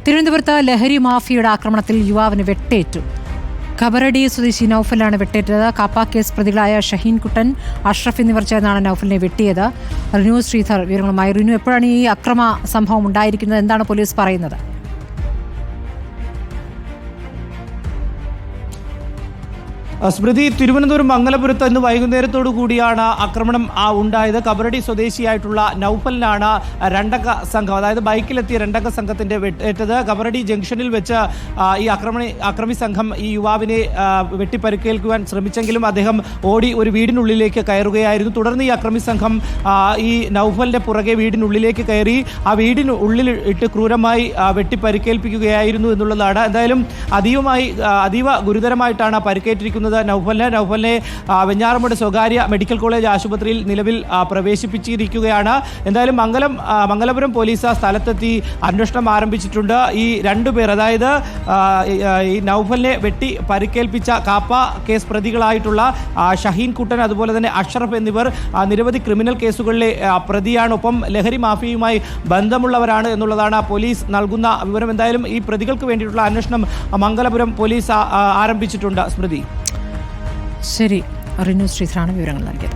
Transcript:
തിരുവനന്തപുരത്ത് ലഹരി മാഫിയയുടെ ആക്രമണത്തിൽ യുവാവിന് വെട്ടേറ്റു. കബറടി സ്വദേശി നൌഫലാണ് വെട്ടേറ്റത്. കാപ്പ കേസ് പ്രതികളായ ഷഹീൻ കുട്ടൻ, അഷ്റഫ് എന്നിവർ ചേർന്നാണ് നൌഫലിനെ വെട്ടിയത്. റിനു ശ്രീധർ വിവരങ്ങളുമായി. റിനു, എപ്പോഴാണ് ഈ അക്രമ സംഭവം ഉണ്ടായിരിക്കുന്നത്? എന്താണ് പോലീസ് പറയുന്നത്? സ്മൃതി, തിരുവനന്തപുരം മംഗലപുരത്ത് ഇന്ന് വൈകുന്നേരത്തോടു കൂടിയാണ് ആക്രമണം ഉണ്ടായത്. കബറടി സ്വദേശിയായിട്ടുള്ള നൌഫലിനാണ് രണ്ടംഗ സംഘം, അതായത് ബൈക്കിലെത്തിയ രണ്ടംഗ സംഘത്തിന്റെ വെട്ടേറ്റത്. കബറടി ജംഗ്ഷനിൽ വെച്ച് ഈ അക്രമി സംഘം ഈ യുവാവിനെ വെട്ടിപ്പരിക്കേൽക്കുവാൻ ശ്രമിച്ചെങ്കിലും അദ്ദേഹം ഓടി ഒരു വീടിനുള്ളിലേക്ക് കയറുകയായിരുന്നു. തുടർന്ന് ഈ അക്രമി സംഘം ഈ നൌഫലിന്റെ പുറകെ വീടിനുള്ളിലേക്ക് കയറി ആ വീടിനുള്ളിൽ ഇട്ട് ക്രൂരമായി വെട്ടിപ്പരിക്കേൽപ്പിക്കുകയായിരുന്നു എന്നുള്ളതാണ്. എന്തായാലും അതീവ ഗുരുതരമായിട്ടാണ് പരിക്കേറ്റിരിക്കുന്നത് നൌഫലിനെ വെഞ്ഞാറമൂട് സ്വകാര്യ മെഡിക്കൽ കോളേജ് ആശുപത്രിയിൽ നിലവിൽ പ്രവേശിപ്പിച്ചിരിക്കുകയാണ്. എന്തായാലും മംഗലപുരം പോലീസ് സ്ഥലത്തെത്തി അന്വേഷണം ആരംഭിച്ചിട്ടുണ്ട്. ഈ രണ്ടുപേർ, അതായത് ഈ നൌഫലിനെ വെട്ടി പരിക്കേൽപ്പിച്ച കാപ്പ കേസ് പ്രതികളായിട്ടുള്ള ഷഹീൻ കുട്ടൻ, അതുപോലെ തന്നെ അഷ്റഫ് എന്നിവർ നിരവധി ക്രിമിനൽ കേസുകളിലെ പ്രതിയാണ്. ഒപ്പം ലഹരി മാഫിയയുമായി ബന്ധമുള്ളവരാണ് എന്നുള്ളതാണ് പോലീസ് നൽകുന്ന വിവരം. എന്തായാലും ഈ പ്രതികൾക്ക് വേണ്ടിയിട്ടുള്ള അന്വേഷണം മംഗലപുരം പോലീസ് ആരംഭിച്ചിട്ടുണ്ട്. സ്മൃതി. ശരി, റിനു ശ്രീധറാണ് വിവരങ്ങൾ നൽകിയത്.